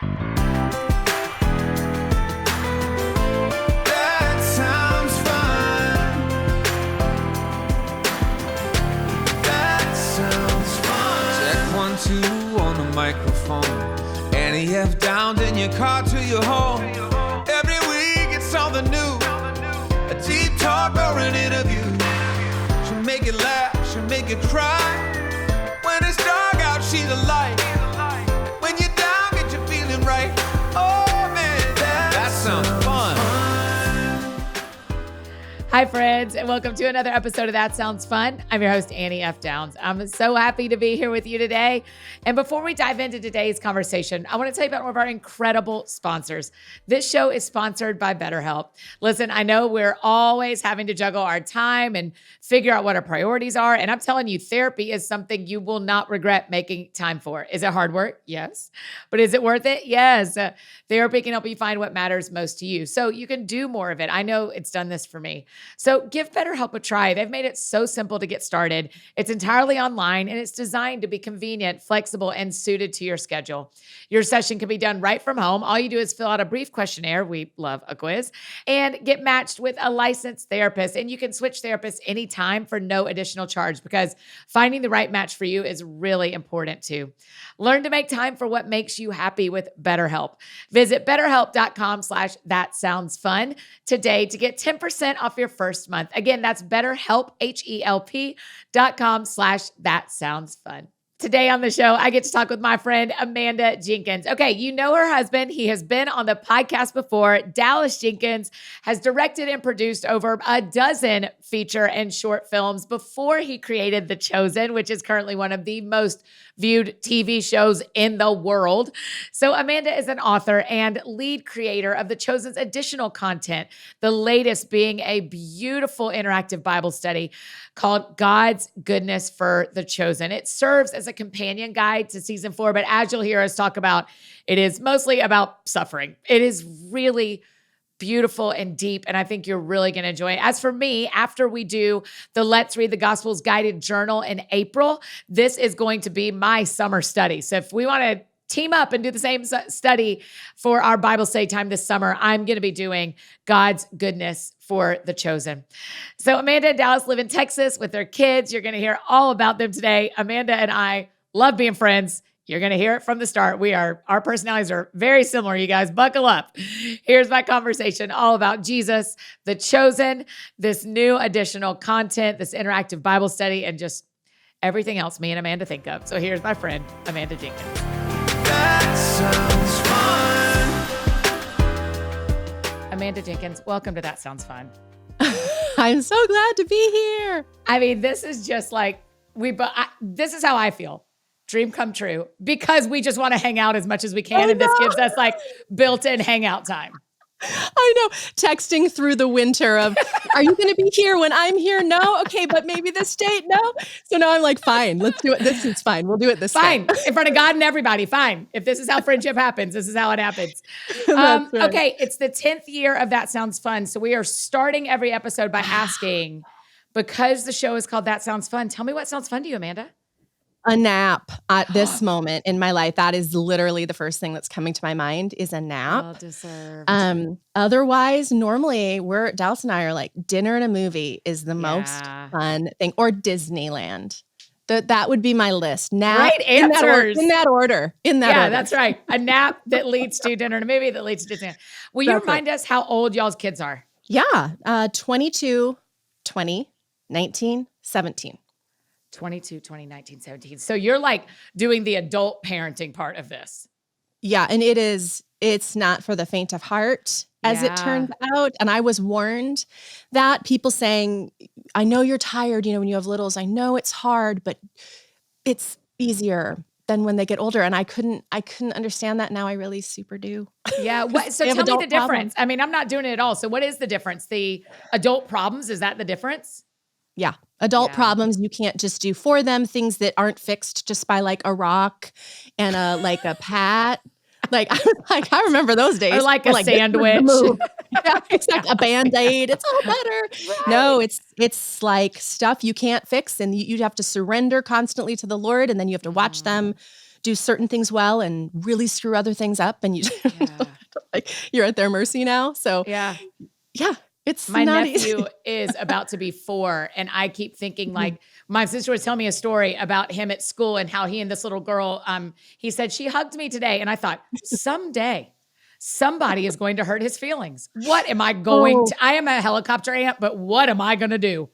That sounds fun. That sounds fun. Check 1, 2 on the microphone. NEF down, then your car to your home. Every week it's something new. A deep talk or an interview. She'll make you laugh, she'll make you cry. When it's dark out, she's a light. When you're down, get you feeling right. Oh man, that sounds fun. Hi, friends, and welcome to another episode of That Sounds Fun. I'm your host, Annie F. Downs. I'm so happy to be here with you today. And before we dive into today's conversation, I want to tell you about one of our incredible sponsors. This show is sponsored by BetterHelp. Listen, I know we're always having to juggle our time and figure out what our priorities are. And I'm telling you, therapy is something you will not regret making time for. Is it hard work? Yes. But is it worth it? Yes. Therapy can help you find what matters most to you, so you can do more of it. I know it's done this for me. So give BetterHelp a try. They've made it so simple to get started. It's entirely online, and it's designed to be convenient, flexible, and suited to your schedule. Your session can be done right from home. All you do is fill out a brief questionnaire. We love a quiz, and get matched with a licensed therapist. And you can switch therapists anytime for no additional charge, because finding the right match for you is really important too. Learn to make time for what makes you happy with BetterHelp. Visit betterhelp.com/thatsoundsfun today to get 10% off your first month. Again, that's BetterHelp, HELP.com/thatsoundsfun. Today on the show, I get to talk with my friend, Amanda Jenkins. Okay, you know her husband. He has been on the podcast before. Dallas Jenkins has directed and produced over a dozen feature and short films before he created The Chosen, which is currently one of the most viewed TV shows in the world. So Amanda is an author and lead creator of The Chosen's additional content, the latest being a beautiful interactive Bible study called God's Goodness for The Chosen. It serves as a companion guide to season 4, but as you'll hear us talk about, it is mostly about suffering. It is really beautiful and deep, and I think you're really going to enjoy it. As for me, after we do the Let's Read the Gospels guided journal in April, this is going to be my summer study. So if we want to team up and do the same study for our Bible study time this summer, I'm going to be doing God's Goodness for The Chosen. So Amanda and Dallas live in Texas with their kids. You're going to hear all about them today. Amanda and I love being friends. You're going to hear it from the start. Our personalities are very similar, you guys. Buckle up. Here's my conversation all about Jesus, The Chosen, this new additional content, this interactive Bible study, and just everything else me and Amanda think of. So here's my friend, Amanda Jenkins. That sounds fun. Amanda Jenkins, welcome to That Sounds Fun. I'm so glad to be here. I mean, this is just like, this is how I feel. Dream come true, because we just want to hang out as much as we can. And this gives us like built-in hangout time. I know. Texting through the winter of, are you going to be here when I'm here? No. Okay. But maybe this date? No. So now I'm like, fine, let's do it. This is fine. We'll do it this Fine. time. In front of God and everybody. Fine. If this is how friendship happens, this is how it happens. That's right. Okay. It's the 10th year of That Sounds Fun. So we are starting every episode by asking, because the show is called That Sounds Fun, tell me what sounds fun to you, Amanda? A nap at this moment in my life. That is literally the first thing that's coming to my mind is a nap. Well deserved. Otherwise, normally Dallas and I are like, dinner and a movie is the most fun thing, or Disneyland. That would be my list. Nap, Right answers. In that order. Yeah, that's right. A nap that leads to dinner and a movie that leads to dinner. Will you remind us how old y'all's kids are? Yeah. 22, 20, 19, 17. 22, 20, 19, 17. So you're like doing the adult parenting part of this. Yeah. And it's not for the faint of heart, as it turns out. And I was warned that people saying, I know you're tired, when you have littles, I know it's hard, but it's easier than when they get older. And I couldn't understand that. Now I really super do. Yeah. So tell me the difference. I mean, I'm not doing it at all. So what is the difference? The adult problems, is that the difference? Yeah. Adult problems you can't just do for them, things that aren't fixed just by like a rock and a pat. I remember those days. Or like a sandwich. Yeah, exactly. A Band-Aid. It's all better. Right. No, it's like stuff you can't fix, and you have to surrender constantly to the Lord, and then you have to watch them do certain things well and really screw other things up, and you like you're at their mercy now. So yeah, it's my not nephew easy. is about to be 4, and I keep thinking like my sister was telling me a story about him at school and how he and this little girl, he said, she hugged me today. And I thought, someday somebody is going to hurt his feelings. What am I going to? I am a helicopter aunt, but what am I going to do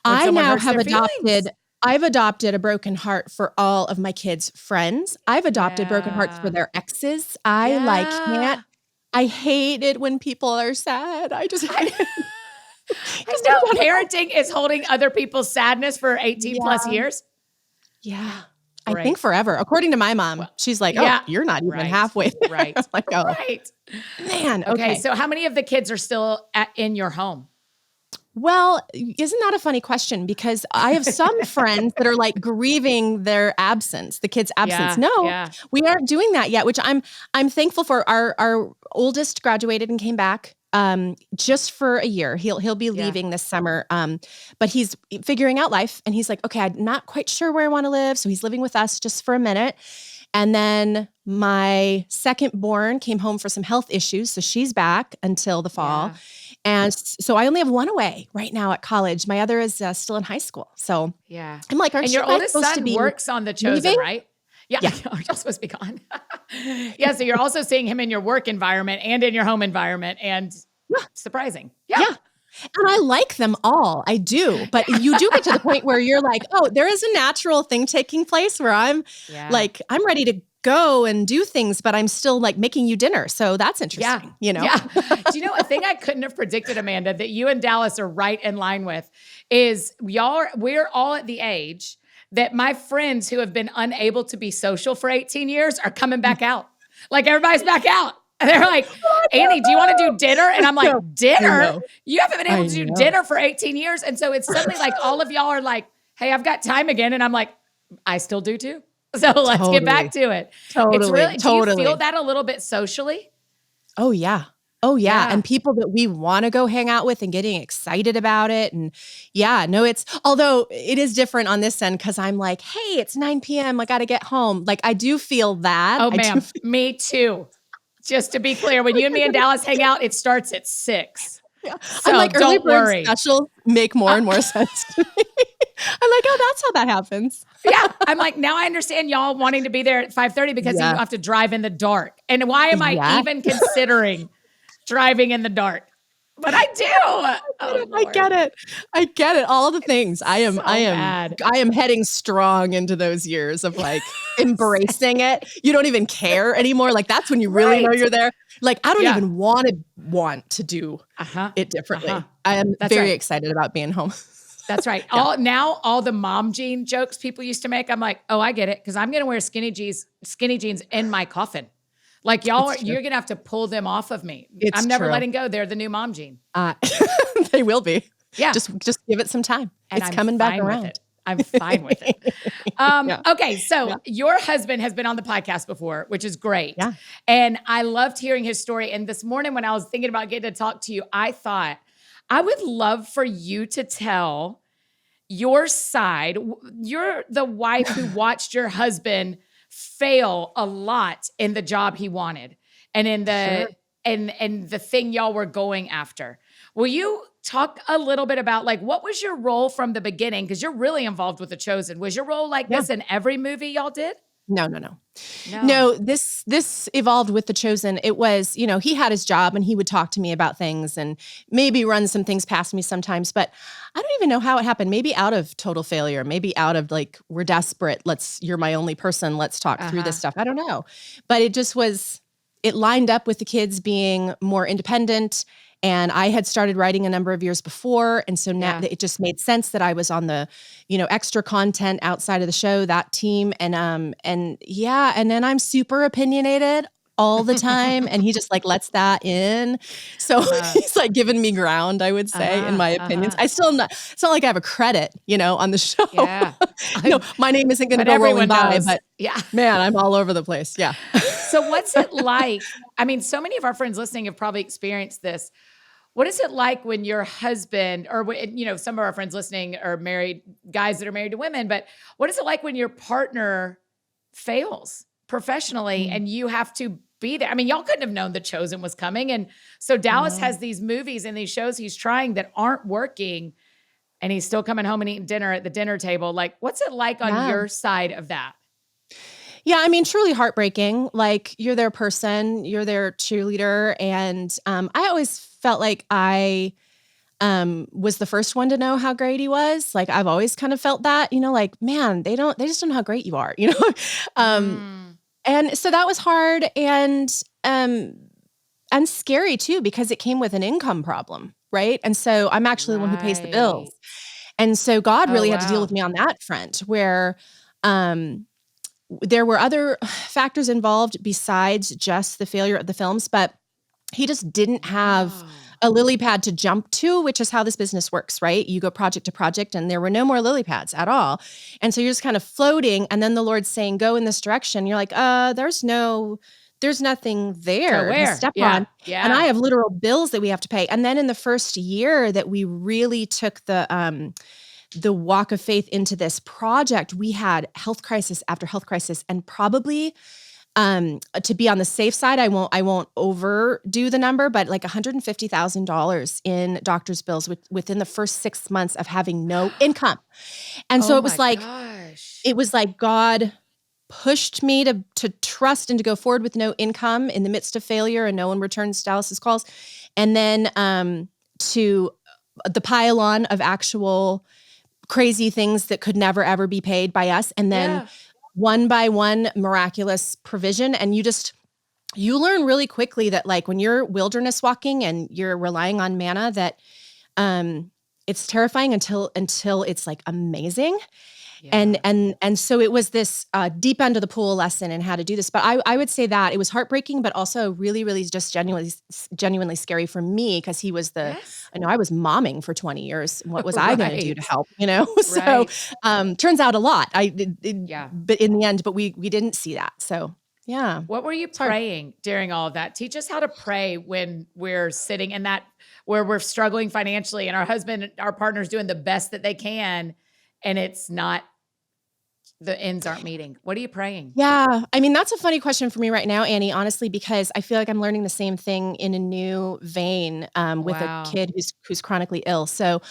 when I someone now hurts have their feelings? I've adopted a broken heart for all of my kids' friends. I've adopted broken hearts for their exes. I like can't. I hate it when people are sad. I just hate it. I know parenting is holding other people's sadness for 18 plus years. Yeah. Right. I think forever. According to my mom, she's like, oh, you're not even halfway there. Right. I'm like, oh, right. Man. Okay. So how many of the kids are still in your home? Well, isn't that a funny question? Because I have some friends that are like grieving their absence, the kids' absence. We aren't doing that yet, which I'm thankful for. Our oldest graduated and came back just for a year. He'll be leaving this summer. But he's figuring out life, and he's like, okay, I'm not quite sure where I want to live. So he's living with us just for a minute. And then my second born came home for some health issues. So she's back until the fall. And so I only have one away right now at college. My other is still in high school. So I'm like, aren't and your you guys oldest supposed son to be works on The Chosen, leaving? right? Yeah. Are y'all supposed to be gone? So you're also seeing him in your work environment and in your home environment, and surprising. Yeah. And I like them all. I do. But you do get to the point where you're like, oh, there is a natural thing taking place where I'm like, I'm ready to go and do things, but I'm still like making you dinner. So that's interesting, you know? Do you know a thing I couldn't have predicted, Amanda, that you and Dallas are right in line with is we're all at the age that my friends who have been unable to be social for 18 years are coming back out. Like everybody's back out. And they're like, Annie, do you want to do dinner? And I'm like, dinner? You haven't been able to do dinner for 18 years. And so it's suddenly like all of y'all are like, hey, I've got time again. And I'm like, I still do too. So let's get back to it. It's really, do you feel that a little bit socially? Oh, yeah. And people that we want to go hang out with and getting excited about it. And although it is different on this end because I'm like, hey, it's 9 p.m. I got to get home. Like I do feel that. Oh, ma'am. Me too. Just to be clear, when you and me and Dallas hang out, it starts at 6. So I'm like, don't worry. Specials make more and more sense to me. I'm like, oh, that's how that happens. I'm like, now I understand y'all wanting to be there at 5:30 because you have to drive in the dark. And why am I even considering driving in the dark? But I do. I get it. All the things. I am heading strong into those years of like embracing it. You don't even care anymore. Like that's when you really know you're there. Like I don't even want to do it differently. I am very excited about being home. That's right. All the mom jean jokes people used to make, I'm like, oh, I get it. Because I'm going to wear skinny jeans in my coffin. Like you're going to have to pull them off of me. I'm never letting go. They're the new mom jean. They will be. Yeah. Just give it some time. And it's coming back around. I'm fine with it. Okay. So your husband has been on the podcast before, which is great. Yeah. And I loved hearing his story. And this morning when I was thinking about getting to talk to you, I thought I would love for you to tell your side. You're the wife who watched your husband fail a lot in the job he wanted and in the and the thing y'all were going after. Will you talk a little bit about like what was your role from the beginning? Because you're really involved with The Chosen. Was your role like this in every movie y'all did? No, this evolved with The Chosen. It was, he had his job and he would talk to me about things and maybe run some things past me sometimes, but I don't even know how it happened. Maybe out of total failure, maybe out of like, we're desperate. You're my only person. Let's talk through this stuff. I don't know, but it lined up with the kids being more independent. And I had started writing a number of years before. And so now it just made sense that I was on the, extra content outside of the show, that team. And then I'm super opinionated all the time. And he just like lets that in. So he's like giving me ground, I would say, in my opinions. It's not like I have a credit, on the show. Yeah. No, my name isn't going to go rolling by, but man, I'm all over the place. Yeah. So what's it like? I mean, so many of our friends listening have probably experienced this. What is it like when your husband, or some of our friends listening are married, guys that are married to women, but what is it like when your partner fails professionally and you have to be there. I mean, y'all couldn't have known The Chosen was coming. And so Dallas has these movies and these shows he's trying that aren't working, and he's still coming home and eating dinner at the dinner table. Like, what's it like on your side of that? Yeah, I mean, truly heartbreaking. Like, you're their person, you're their cheerleader. And I always felt like I was the first one to know how great he was. Like, I've always kind of felt that, like, man, they just don't know how great you are, And so that was hard and scary too, because it came with an income problem, right? And so I'm actually the one who pays the bills. And so God really had to deal with me on that front, where there were other factors involved besides just the failure of the films, but he just didn't have a lily pad to jump to, which is how this business works, right? You go project to project, and there were no more lily pads at all. And so you're just kind of floating, and then the Lord's saying, go in this direction. You're like, there's nothing there to step on. Yeah. And I have literal bills that we have to pay. And then in the first year that we really took the walk of faith into this project, we had health crisis after health crisis, and probably to be on the safe side, I won't overdo the number, but like $150,000 in doctor's bills within the first 6 months of having no income. And so it was like, God pushed me to trust and to go forward with no income in the midst of failure, and no one returns Dallas's calls. And then to the pile on of actual crazy things that could never, ever be paid by us. And then one by one, miraculous provision. And you learn really quickly that, like, when you're wilderness walking and you're relying on manna, that it's terrifying until it's like amazing. Yeah. And so it was this deep end of the pool lesson in how to do this. But I would say that it was heartbreaking, but also really, really just genuinely scary for me, because he was I was momming for 20 years. What was I going to do to help? So turns out a lot. But in the end, but we didn't see that. So yeah. What were you praying during all of that? Teach us how to pray when we're sitting in that, where we're struggling financially and our partner's doing the best that they can, and it's not, the ends aren't meeting. What are you praying? Yeah. I mean, that's a funny question for me right now, Annie, honestly, because I feel like I'm learning the same thing in a new vein with a kid who's chronically ill. So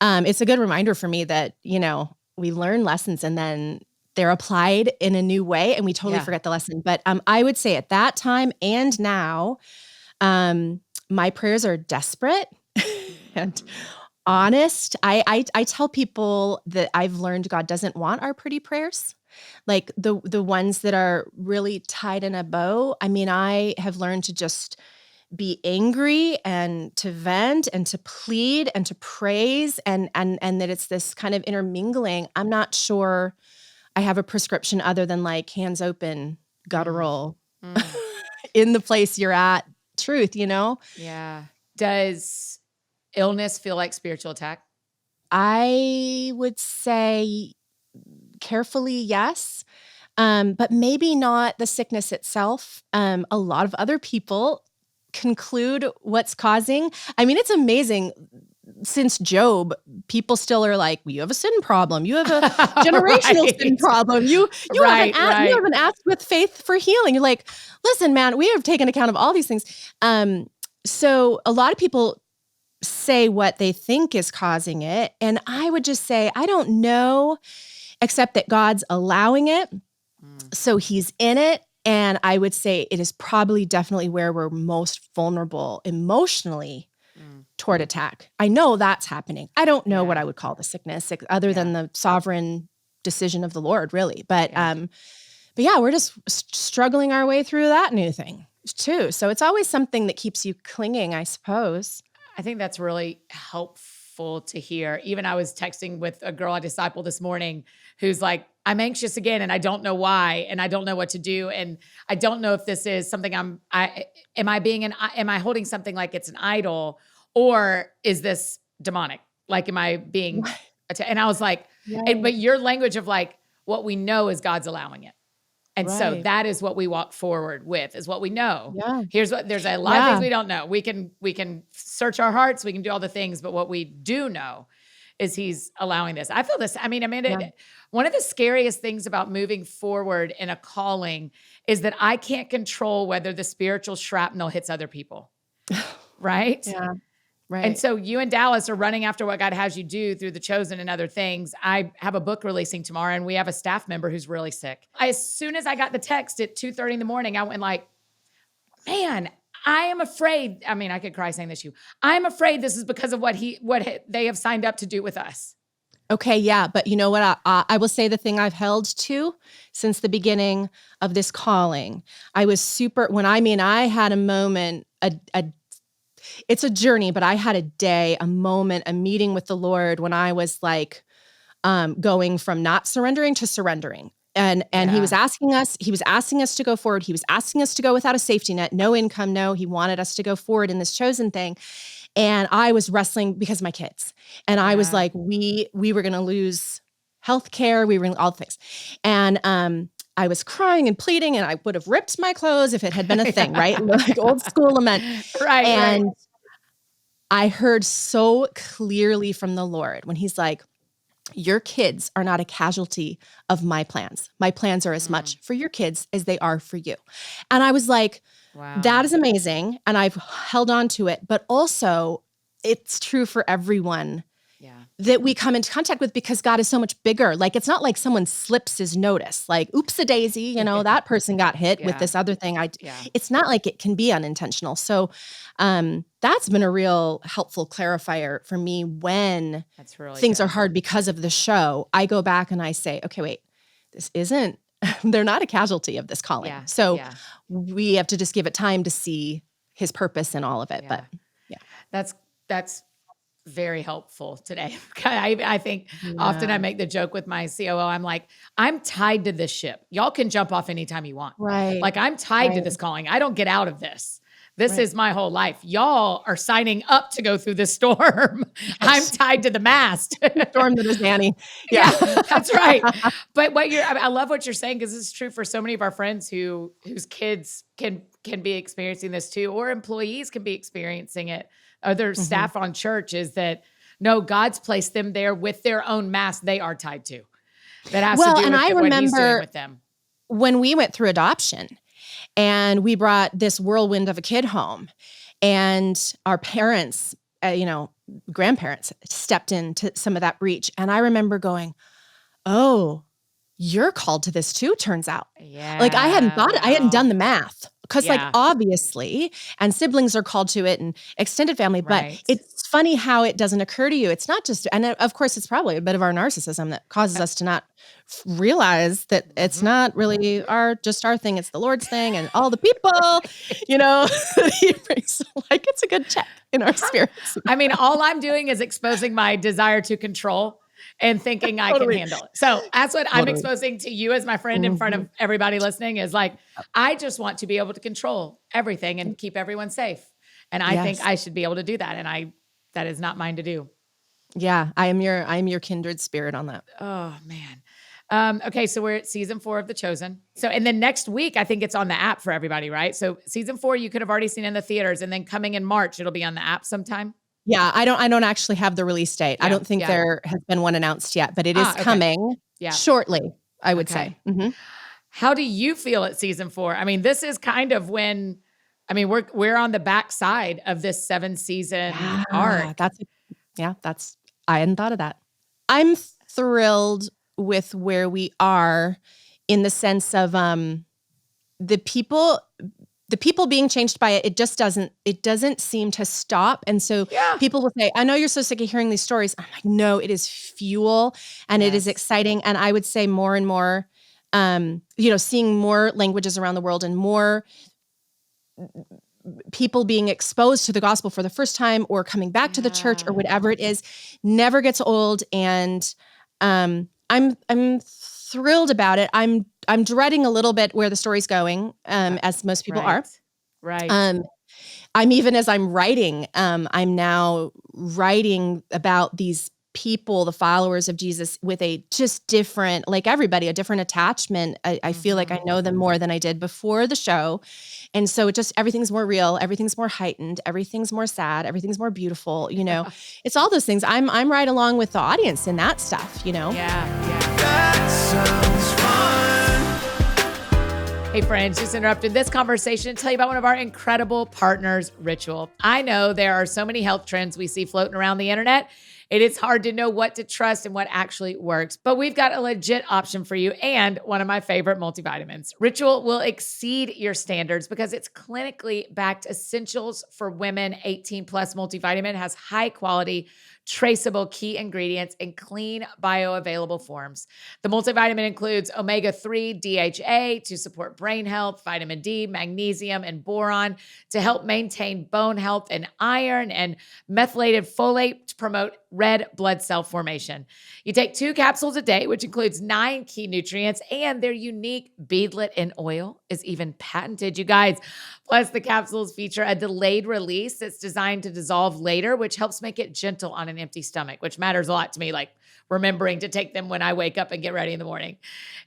it's a good reminder for me that, we learn lessons and then they're applied in a new way, and we totally forget the lesson. But I would say at that time and now, my prayers are desperate and honest. I tell people that I've learned God doesn't want our pretty prayers, like the ones that are really tied in a bow. I mean, I have learned to just be angry and to vent and to plead and to praise, and that it's this kind of intermingling. I'm not sure I have a prescription other than like hands open, guttural, in the place you're at, truth, Yeah. Does illness feel like spiritual attack? I would say carefully, yes. But maybe not the sickness itself. A lot of other people conclude what's causing. I mean, it's amazing. Since Job, people still are like, well, you have a sin problem. You have a generational sin problem. You haven't asked with faith for healing. You're like, listen, man, we have taken account of all these things. So a lot of people say what they think is causing it. And I would just say, I don't know, except that God's allowing it. So he's in it. And I would say it is probably definitely where we're most vulnerable emotionally toward attack. I know that's happening. I don't know what I would call the sickness other than the sovereign decision of the Lord, really. But yeah, we're just struggling our way through that new thing too. So it's always something that keeps you clinging, I suppose. I think that's really helpful to hear. Even I was texting with a girl I disciple this morning who's like, I'm anxious again and I don't know why, and I don't know what to do. And I don't know if this is something am I holding something like it's an idol, or is this demonic? Like, am I being, and I was like, but your language of like, what we know is God's allowing it. And so that is what we walk forward with, is what we know. Yeah. There's a lot of things we don't know. We can search our hearts, we can do all the things, but what we do know is he's allowing this. I feel this. I mean, Amanda, Yeah. one of the scariest things about moving forward in a calling is that I can't control whether the spiritual shrapnel hits other people. Right? Yeah. Right. And so you and Dallas are running after what God has you do through The Chosen and other things. I have a book releasing tomorrow, and we have a staff member who's really sick. As soon as I got the text at 2:30 in the morning, I went like, man, I am afraid. I mean, I could cry saying this to you. I'm afraid this is because of what they have signed up to do with us. Okay, yeah, but you know what? I will say the thing I've held to since the beginning of this calling. I had a moment, it's a journey, but I had a day, a moment, a meeting with the Lord when I was like going from not surrendering to surrendering. And he was asking us to go forward. He was asking us to go without a safety net, no income, he wanted us to go forward in this chosen thing. And I was wrestling because of my kids. And I was like, we were going to lose healthcare. We were going to all the things. And I was crying and pleading, and I would have ripped my clothes if it had been a thing, right? Like old school lament. Right. And I heard so clearly from the Lord when he's like, your kids are not a casualty of my plans. My plans are as much for your kids as they are for you. And I was like, wow, that is amazing. And I've held on to it, but also it's true for everyone that we come into contact with, because God is so much bigger. Like, it's not like someone slips his notice, like, oops, a daisy, that person got hit with this other thing. It's not like it can be unintentional. So that's been a real helpful clarifier for me when things are hard because of the show. I go back and I say, okay, wait, they're not a casualty of this calling. So we have to just give it time to see his purpose in all of it. But that's very helpful today. I think often I make the joke with my COO. I'm like, I'm tied to this ship. Y'all can jump off anytime you want. Right. Like, I'm tied to this calling. I don't get out of this. This is my whole life. Y'all are signing up to go through this storm. I'm tied to the mast. Storm that is Annie. Yeah, that's right. But I love what you're saying, because this is true for so many of our friends whose kids can be experiencing this too, or employees can be experiencing it. Other staff on church, is that no, God's placed them there with their own mast they are tied to. That has to do with what he's doing with them. When we went through adoption and we brought this whirlwind of a kid home, and our parents, grandparents stepped into some of that breach. And I remember going, oh, you're called to this too, turns out. Yeah. Like, I hadn't thought it. I hadn't done the math. Because obviously, and siblings are called to it, and extended family, but it's funny how it doesn't occur to you. It's not just, and of course it's probably a bit of our narcissism that causes us to not realize that it's not really our thing. It's the Lord's thing, and all the people, he brings, like, it's a good check in our spirits. I mean, all I'm doing is exposing my desire to control and thinking I can handle it. So that's what I'm exposing to you as my friend in front of everybody listening, is like, I just want to be able to control everything and keep everyone safe. And I think I should be able to do that. And that is not mine to do. Yeah. I am your kindred spirit on that. Oh man. Okay. So we're at season 4 of The Chosen. So, and then next week, I think it's on the app for everybody, right? So season 4, you could have already seen in the theaters, and then coming in March, it'll be on the app sometime. Yeah, I don't actually have the release date. I don't think there has been one announced yet, but it is coming shortly, I would say. Mm-hmm. How do you feel at season 4? I mean, this is kind of when, we're on the backside of this 7-season arc. I hadn't thought of that. I'm thrilled with where we are, in the sense of the people being changed by it. It doesn't seem to stop. And so people will say, I know you're so sick of hearing these stories. I'm like, no, it is fuel, and it is exciting. And I would say more and more, seeing more languages around the world, and more people being exposed to the gospel for the first time, or coming back to the church, or whatever it is, never gets old. And I'm thrilled about it. I'm dreading a little bit where the story's going, as most people are. Right. I'm even, as I'm writing, I'm now writing about these people, the followers of Jesus, with a just different, like everybody, a different attachment. I feel like I know them more than I did before the show. And so it just, everything's more real, everything's more heightened, everything's more sad, everything's more beautiful, it's all those things. I'm right along with the audience in that stuff, Yeah. That sounds fun. Hey friends, just interrupted this conversation to tell you about one of our incredible partners, Ritual. I know there are so many health trends we see floating around the internet. It is hard to know what to trust and what actually works, but we've got a legit option for you and one of my favorite multivitamins. Ritual will exceed your standards because it's clinically backed essentials for women 18 plus multivitamin, has high quality, traceable key ingredients in clean, bioavailable forms. The multivitamin includes omega-3 DHA to support brain health, vitamin D, magnesium, and boron to help maintain bone health, and iron and methylated folate to promote red blood cell formation. You take 2 capsules a day, which includes 9 key nutrients, and their unique beadlet in oil is even patented, you guys. Plus, the capsules feature a delayed release that's designed to dissolve later, which helps make it gentle on an empty stomach, which matters a lot to me, like remembering to take them when I wake up and get ready in the morning.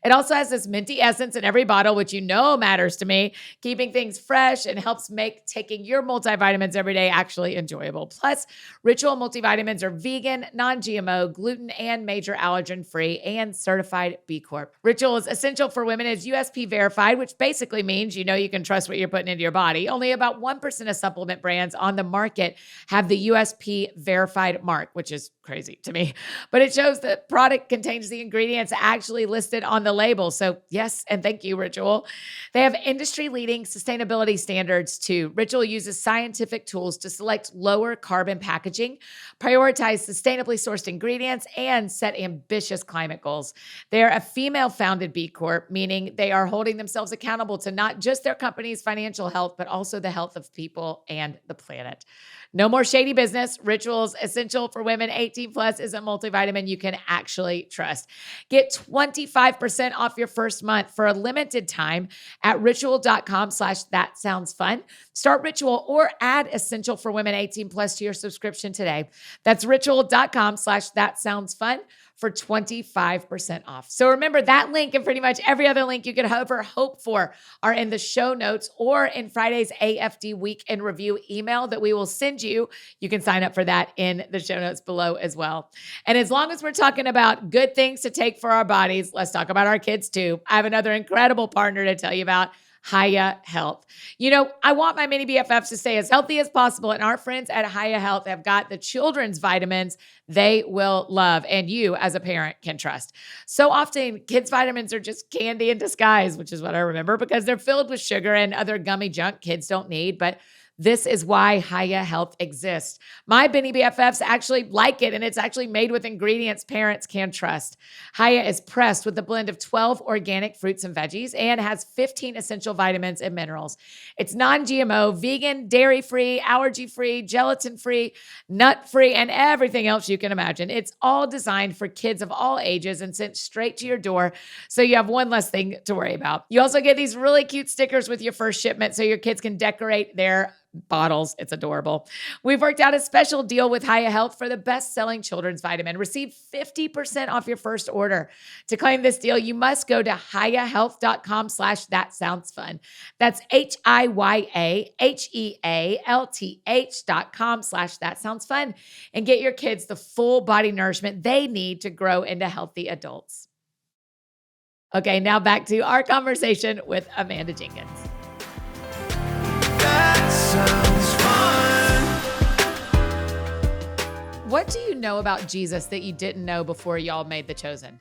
It also has this minty essence in every bottle, which matters to me, keeping things fresh and helps make taking your multivitamins every day actually enjoyable. Plus, Ritual multivitamins are vegan, non-GMO, gluten and major allergen free, and certified B Corp. Ritual is essential for women, is USP verified, which basically means you can trust what you're putting into your body. Only about 1% of supplement brands on the market have the USP verified mark, which is crazy to me, but it shows the product contains the ingredients actually listed on the label. So yes, and thank you, Ritual. They have industry-leading sustainability standards too. Ritual uses scientific tools to select lower carbon packaging, prioritize sustainably sourced ingredients, and set ambitious climate goals. They're a female-founded B Corp, meaning they are holding themselves accountable to not just their company's financial health, but also the health of people and the planet. No more shady business. Ritual's essential for women 18 plus is a multivitamin you can actually trust. Get 25% off your first month for a limited time at ritual.com/thatsoundsfun. Start Ritual or add essential for women 18 plus to your subscription today. That's ritual.com/thatsoundsfun for 25% off. So remember, that link and pretty much every other link you could ever hope for are in the show notes or in Friday's AFD Week in Review email that we will send you. You can sign up for that in the show notes below as well. And as long as we're talking about good things to take for our bodies, let's talk about our kids too. I have another incredible partner to tell you about, Hiya Health. I want my mini BFFs to stay as healthy as possible, and our friends at Hiya Health have got the children's vitamins they will love and you as a parent can trust. So often, kids' vitamins are just candy in disguise, which is what I remember, because they're filled with sugar and other gummy junk kids don't need, but this is why Hiya Health exists. My Benny BFFs actually like it, and it's actually made with ingredients parents can trust. Hiya is pressed with a blend of 12 organic fruits and veggies and has 15 essential vitamins and minerals. It's non-GMO, vegan, dairy-free, allergy-free, gelatin-free, nut-free, and everything else you can imagine. It's all designed for kids of all ages and sent straight to your door, so you have one less thing to worry about. You also get these really cute stickers with your first shipment so your kids can decorate their bottles. It's adorable. We've worked out a special deal with Hiya Health for the best-selling children's vitamin. Receive 50% off your first order. To claim this deal, you must go to hiyahealth.com/thatsoundsfun. That's hiyahealth.com/thatsoundsfun and get your kids the full body nourishment they need to grow into healthy adults. Okay, now back to our conversation with Amanda Jenkins. That sounds fun. What do you know about Jesus that you didn't know before y'all made The Chosen?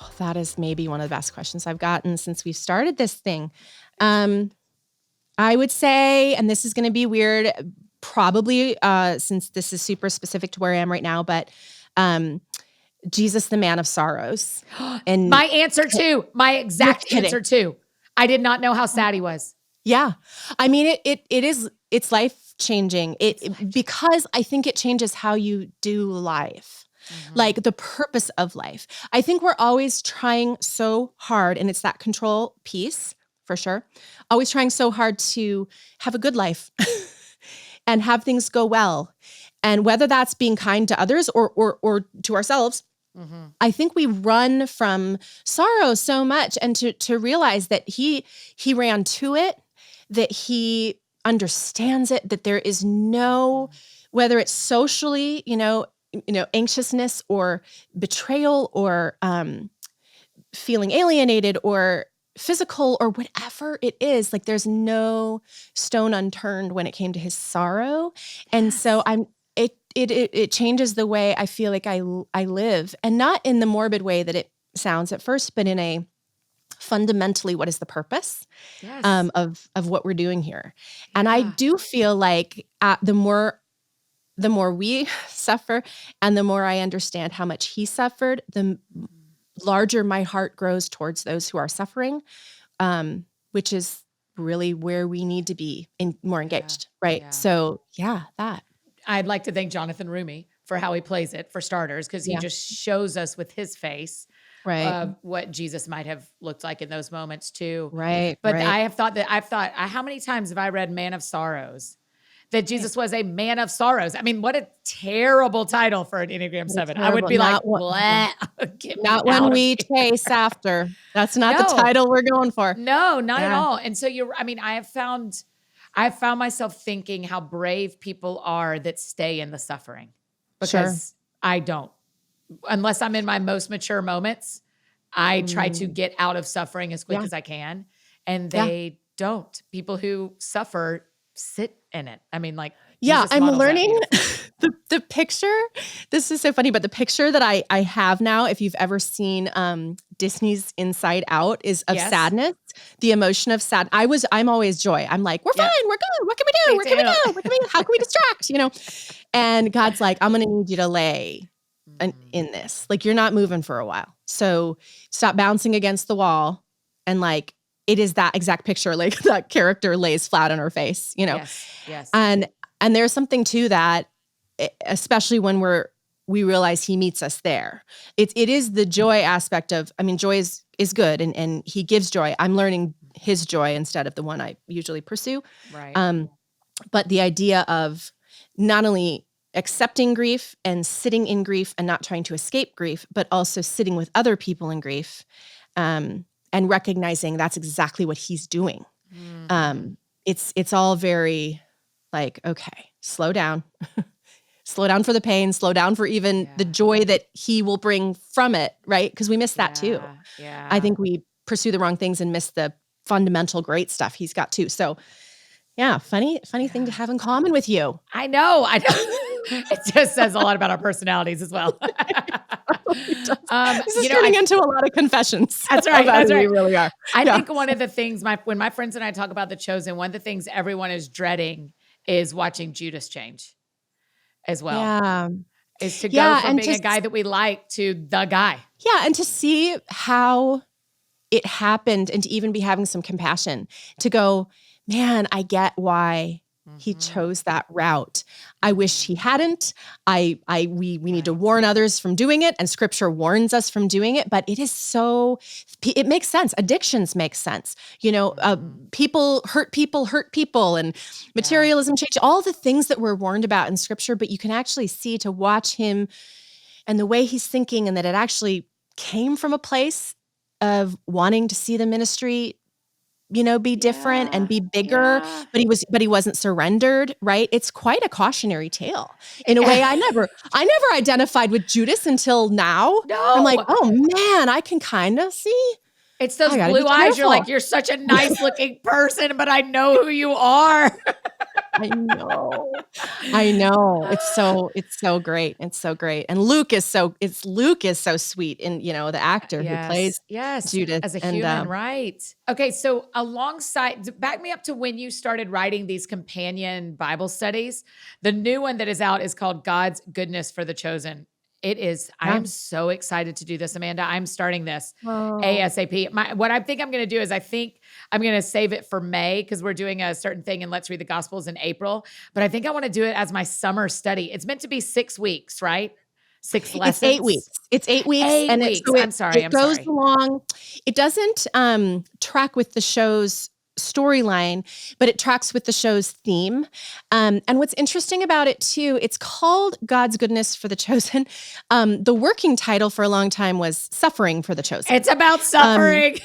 Oh, that is maybe one of the best questions I've gotten since we started this thing. I would say, and this is going to be weird, probably since this is super specific to where I am right now, but Jesus, the man of sorrows. And my answer too, my exact answer too. I did not know how sad he was. Yeah. I mean, it's life-changing. Because I think it changes how you do life. Mm-hmm. Like the purpose of life. I think we're always trying so hard, and it's that control piece for sure. Always trying so hard to have a good life. and have things go well. And whether that's being kind to others or to ourselves, I think we run from sorrow so much, and to realize that he ran to it, that he understands it, that there is no, whether it's socially, anxiousness or betrayal or feeling alienated or physical or whatever it is, like there's no stone unturned when it came to his sorrow. And so it changes the way I feel like I live, and not in the morbid way that it sounds at first, but in a fundamentally, what is the purpose of what we're doing here? And I do feel like the more we suffer and the more I understand how much he suffered, the larger my heart grows towards those who are suffering, which is really where we need to be more engaged, right? Yeah. So that. I'd like to thank Jonathan Rumi for how he plays it, for starters, because he just shows us with his face what Jesus might have looked like in those moments too. Right. But I've thought, how many times have I read Man of Sorrows? That Jesus was a man of sorrows. I mean, what a terrible title for an Enneagram 7. I would be like, not when we chase after. That's not the title we're going for. No, not at all. And so I've found myself thinking how brave people are that stay in the suffering, because I don't. Unless I'm in my most mature moments, I try to get out of suffering as quick as I can. And they don't. People who suffer sit in it. I mean, like, I'm learning the picture. This is so funny, but the picture that I have now, if you've ever seen Disney's Inside Out, is of sadness, the emotion of sad. I'm always joy. I'm like, we're fine, we're good. What can we do? Where can we go? How can we distract? And God's like, I'm going to need you to lay in this. Like, you're not moving for a while. So stop bouncing against the wall. And like, it is that exact picture, like that character lays flat on her face, Yes. And there's something to that, especially when we realize he meets us there. It is the joy aspect of, joy is good and he gives joy. I'm learning his joy instead of the one I usually pursue. Right. But the idea of not only accepting grief and sitting in grief and not trying to escape grief, but also sitting with other people in grief, and recognizing that's exactly what he's doing. It's all very like, okay, slow down. Slow down for the pain, slow down for even the joy that he will bring from it, right? Because we miss that too. Yeah. I think we pursue the wrong things and miss the fundamental great stuff he's got too. So funny thing to have in common with you. I know. It just says a lot about our personalities as well. This is turning into a lot of confessions. That's right. That's right. We really are. I think one of the things when my friends and I talk about The Chosen, one of the things everyone is dreading is watching Judas change as well. Yeah. Is to go from being a guy that we like to the guy. Yeah. And to see how it happened and to even be having some compassion to go, man, I get why he chose that route. I wish he hadn't. We need to warn others from doing it, and scripture warns us from doing it, but it makes sense. Addictions make sense. People hurt people and materialism change, all the things that we're warned about in scripture, but you can actually see to watch him and the way he's thinking, and that it actually came from a place of wanting to see the ministry be different and be bigger, but he wasn't surrendered, right? It's quite a cautionary tale in a way. I never identified with Judas until now. No. I'm like, oh man, I can kind of see. It's those blue eyes. You're like, you're such a nice looking person, but I know who you are. I know. It's so great. It's so great. And Luke is so sweet. And the actor who plays Judas as a human, right? Okay. So back me up to when you started writing these companion Bible studies. The new one that is out is called God's Goodness for the Chosen. It is. I am so excited to do this, Amanda. I'm starting this ASAP. What I think I'm going to do is I think I'm going to save it for May, because we're doing a certain thing in Let's Read the Gospels in April. But I think I want to do it as my summer study. It's meant to be 6 weeks, right? 6 lessons. It's 8 weeks. It's 8 weeks. 8 weeks. I'm sorry. It goes along. It doesn't track with the shows storyline, but it tracks with the show's theme. And what's interesting about it too, it's called God's Goodness for the Chosen. The working title for a long time was Suffering for the Chosen. It's about suffering.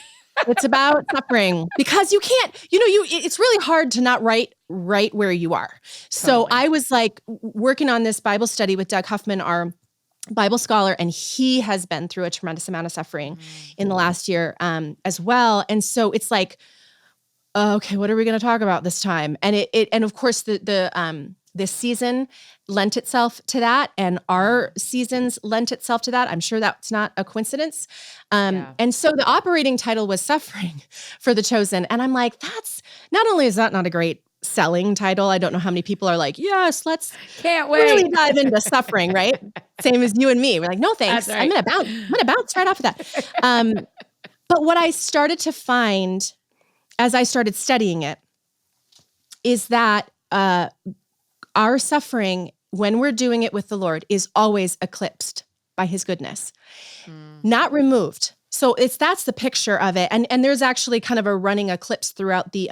It's about suffering because you can't, it's really hard to not write right where you are. So Totally. I was like working on this Bible study with Doug Huffman, our Bible scholar, and he has been through a tremendous amount of suffering in the last year as well. And so it's like, okay, what are we going to talk about this time? And and of course this season lent itself to that, and our seasons lent itself to that. I'm sure that's not a coincidence. And so the operating title was Suffering for the Chosen. And I'm like, that's not only is that not a great selling title, I don't know how many people are like, yes, let's Can't wait. really dive into suffering, right? Same as you and me. We're like, no, thanks. That's right. I'm gonna bounce right off of that. But what I started to find as I started studying it is that our suffering, when we're doing it with the Lord, is always eclipsed by his goodness, not removed. So that's the picture of it. And there's actually kind of a running eclipse throughout the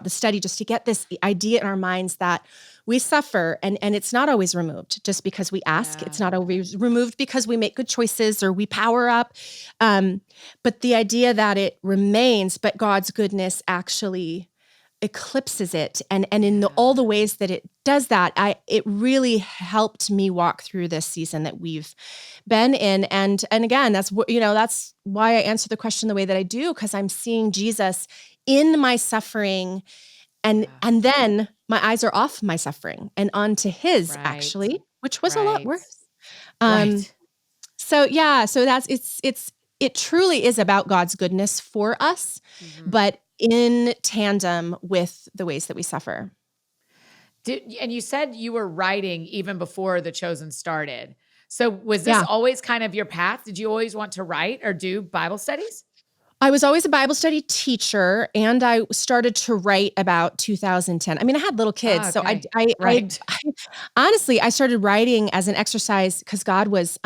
study, just to get this idea in our minds that we suffer and it's not always removed just because we ask. It's not always removed because we make good choices or we power up. But the idea that it remains, but God's goodness actually eclipses it. And in all the ways that it does that, it really helped me walk through this season that we've been in. And again, that's why I answer the question the way that I do, because I'm seeing Jesus in my suffering, and then my eyes are off my suffering and onto his, actually, which was a lot worse. So it truly is about God's goodness for us, but in tandem with the ways that we suffer. And you said you were writing even before The Chosen started. So was this always kind of your path? Did you always want to write or do Bible studies? I was always a Bible study teacher, and I started to write about 2010. I mean, I had little kids, so I honestly, I started writing as an exercise because God was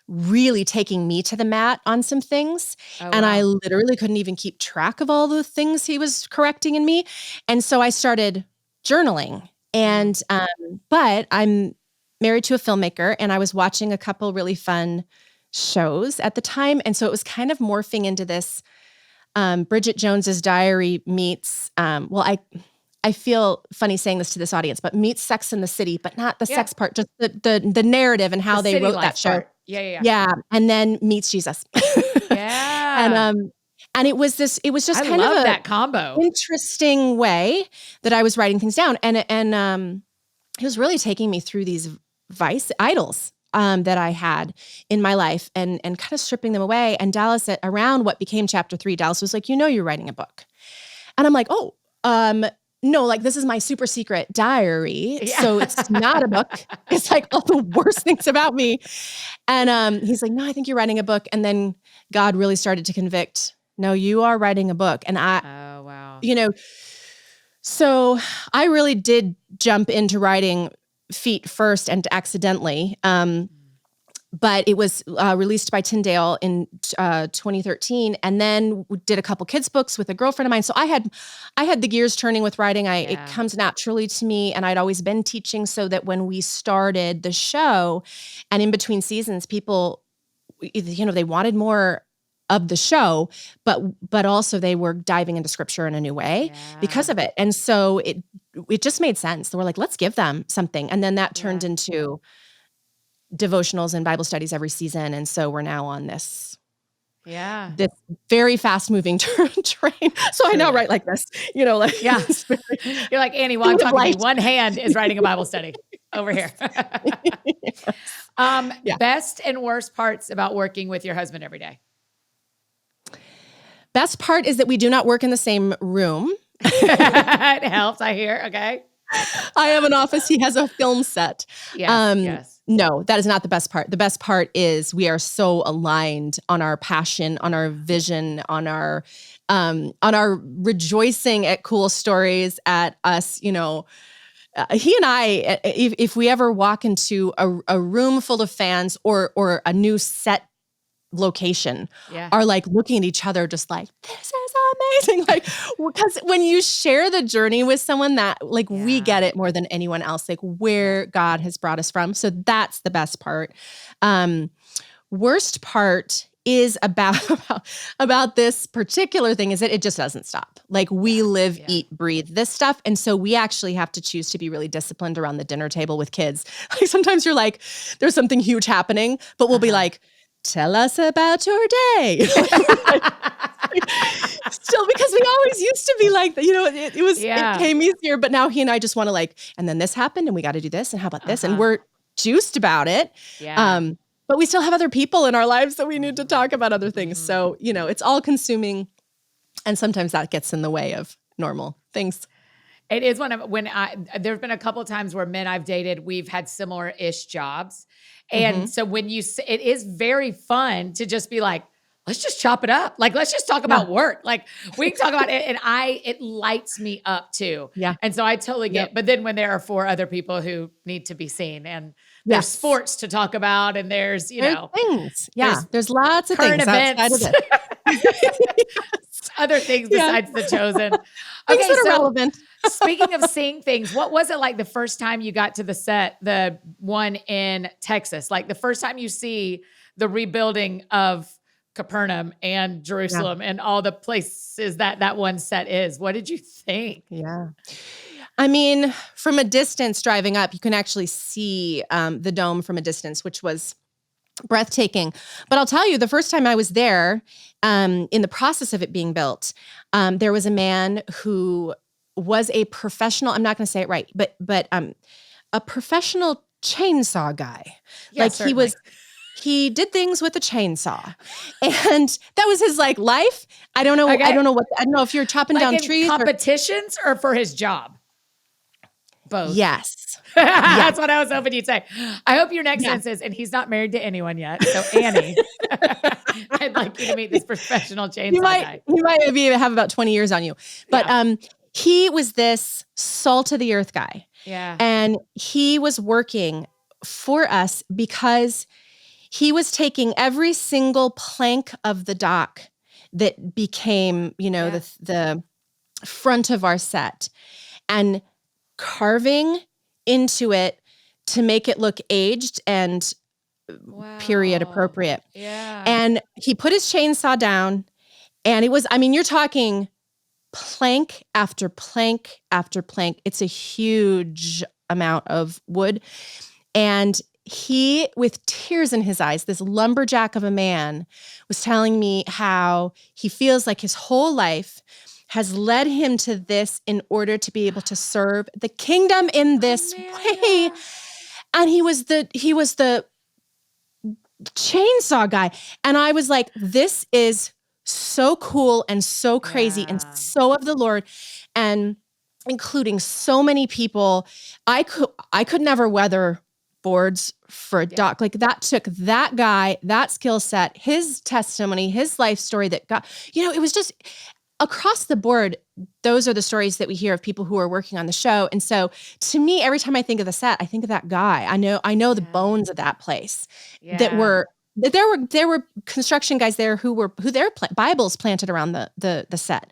really taking me to the mat on some things. And I literally couldn't even keep track of all the things he was correcting in me. And so I started journaling. And but I'm married to a filmmaker, and I was watching a couple really fun shows at the time. And so it was kind of morphing into this Bridget Jones's Diary meets, I feel funny saying this to this audience, but meets Sex and the City, but not the sex part, just the narrative and how they wrote that show. Part. Yeah. Yeah. And then meets Jesus. And it was just kind of that combo. Interesting way that I was writing things down. And he was really taking me through these vice idols that I had in my life and kind of stripping them away. And Dallas, around what became chapter 3, Dallas was like, you're writing a book. And I'm like, no, like this is my super secret diary. Yeah. So it's not a book. It's like all the worst things about me. And he's like, no, I think you're writing a book. And then God really started to convict, no, you are writing a book. And so I really did jump into writing feet first and accidentally. But it was released by Tyndale in 2013, and then did a couple kids' books with a girlfriend of mine. So I had the gears turning with writing. It comes naturally to me, and I'd always been teaching. So that when we started the show, and in between seasons, people, they wanted more of the show, but also they were diving into scripture in a new way because of it. And so it just made sense. They were like, let's give them something, and then that turned into devotionals and Bible studies every season. And so we're now on this very fast moving train. So I now write like this, You're like, Annie, while I'm talking to you, one hand is writing a Bible study over here. Best and worst parts about working with your husband every day? Best part is that we do not work in the same room. It helps, I hear. Okay. I have an office. He has a film set. Yes. No, that is not the best part. The best part is we are so aligned on our passion, on our vision, on our rejoicing at cool stories, at us, he and I, if we ever walk into a room full of fans or a new set location Yeah. are like looking at each other just like, this is amazing. Like, because when you share the journey with someone that like we get it more than anyone else, like where God has brought us from. So that's the best part. Worst part is about this particular thing is that it just doesn't stop. Like we live, eat, breathe this stuff. And so we actually have to choose to be really disciplined around the dinner table with kids. Like sometimes you're like, there's something huge happening, but we'll be like, tell us about your day. Still, because we always used to be like that, it came easier, but now he and I just want to like, and then this happened and we got to do this. And how about this? And we're juiced about it. Yeah. But we still have other people in our lives that we need to talk about other things. So, it's all consuming. And sometimes that gets in the way of normal things. It is there've been a couple of times where men I've dated, we've had similar-ish jobs. And so it is very fun to just be like, let's just chop it up. Like, let's just talk about work. Like we can talk about it and it lights me up too. Yeah. And so I totally get, but then when there are 4 other people who need to be seen and there's sports to talk about and there's things. Yeah. There's lots of current things events. outside of it. Other things besides The Chosen. Things that are relevant. Speaking of seeing things, what was it like the first time you got to the set, the one in Texas? Like the first time you see the rebuilding of Capernaum and Jerusalem and all the places that one set is. What did you think? Yeah. I mean, from a distance driving up, you can actually see the dome from a distance, which was breathtaking. But I'll tell you, the first time I was there, in the process of it being built, there was a man who was a professional, I'm not going to say it right, but a professional chainsaw guy. Yes, like he did things with a chainsaw, and that was his like life. I don't know. Okay. I don't know if you're chopping down trees. Competitions or for his job? Both. Yes. That's what I was hoping you'd say. I hope your next sentence is, and he's not married to anyone yet. So Annie, I'd like you to meet this professional chainsaw guy. He might have about 20 years on you, but he was this salt of the earth guy. Yeah. And he was working for us because he was taking every single plank of the dock that became, the front of our set and carving into it to make it look aged and period appropriate. Yeah. And he put his chainsaw down and it was, you're talking plank after plank after plank. It's a huge amount of wood. And he, with tears in his eyes, this lumberjack of a man was telling me how he feels like his whole life has led him to this in order to be able to serve the kingdom in this way. And he was the chainsaw guy. And I was like, this is so cool and so crazy and so of the Lord, and including so many people. I could never weather boards for a dock. Like that took that guy, that skill set, his testimony, his life story that got, it was just across the board. Those are the stories that we hear of people who are working on the show. And so to me, every time I think of the set, I think of that guy. I know the bones of that place there were construction guys there who their Bibles planted around the set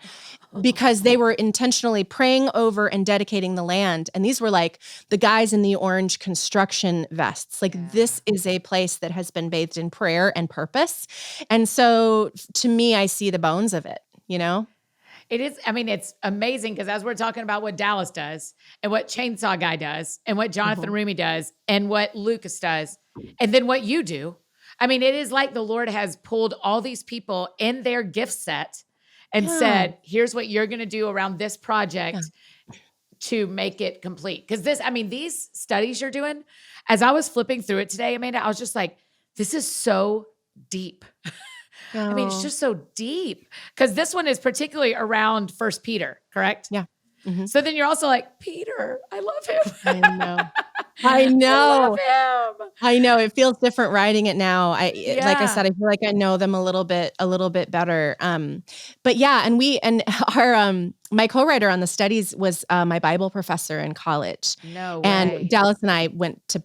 because they were intentionally praying over and dedicating the land. And these were like the guys in the orange construction vests. Like this is a place that has been bathed in prayer and purpose. And so to me, I see the bones of it, It is, it's amazing because as we're talking about what Dallas does and what Chainsaw Guy does and what Jonathan Rumi does and what Lucas does and then what you do, it is like the Lord has pulled all these people in their gift set and said, here's what you're going to do around this project to make it complete. Because these studies you're doing, as I was flipping through it today, Amanda, I was just like, this is so deep. It's just so deep because this one is particularly around 1 Peter, correct? Yeah. Mm-hmm. So then you're also like, Peter, I love him. I know. I love him. I know. It feels different writing it now. Like I said, I feel like I know them a little bit better. But yeah, and our my co-writer on the studies was my Bible professor in college. No way. And Dallas and I went to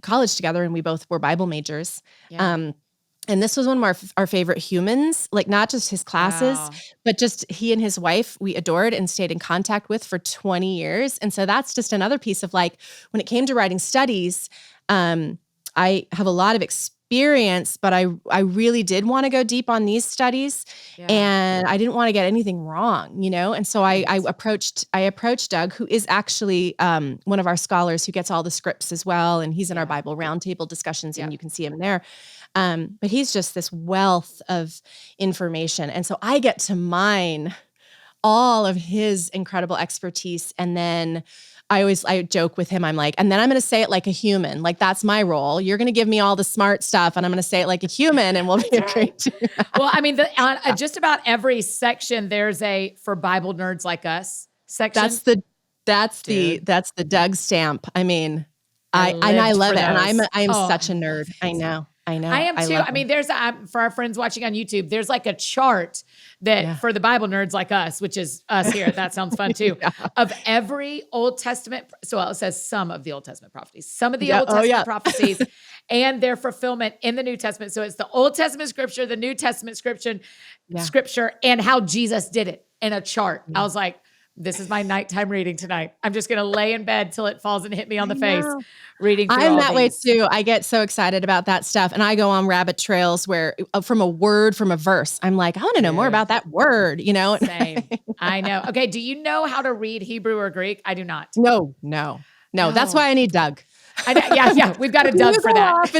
college together, and we both were Bible majors. Yeah. And this was one of our favorite humans, like not just his classes, Wow. but just he and his wife we adored and stayed in contact with for 20 years. And so that's just another piece of like, when it came to writing studies, I have a lot of experience, but I really did want to go deep on these studies and I didn't want to get anything wrong, And so I approached Doug, who is actually one of our scholars who gets all the scripts as well. And he's in our Bible roundtable discussions and you can see him there. But he's just this wealth of information. And so I get to mine all of his incredible expertise. And then I joke with him. I'm like, and then I'm going to say it like a human. Like that's my role. You're going to give me all the smart stuff and I'm going to say it like a human and we'll be a great team. Well, I mean, on just about every section, there's a for Bible nerds like us section. That's the Doug stamp. I mean, I love it. And I am such a nerd. I know. I am too. I mean, there's for our friends watching on YouTube, there's like a chart that for the Bible nerds like us, which is us here. That sounds fun too. Of every Old Testament. So it says some of the Old Testament prophecies, some of the Old Testament prophecies and their fulfillment in the New Testament. So it's the Old Testament scripture, the New Testament scripture, and how Jesus did it in a chart. I was like, this is my nighttime reading tonight. I'm just going to lay in bed till it falls and hit me on the face reading through I'm all that these. way too. I get so excited about that stuff. And I go on rabbit trails where from a word, from a verse, I'm like, I want to know more about that word, Same. I know. Okay. Do you know how to read Hebrew or Greek? I do not. No. That's why I need Doug. Yeah. We've got a Doug for that.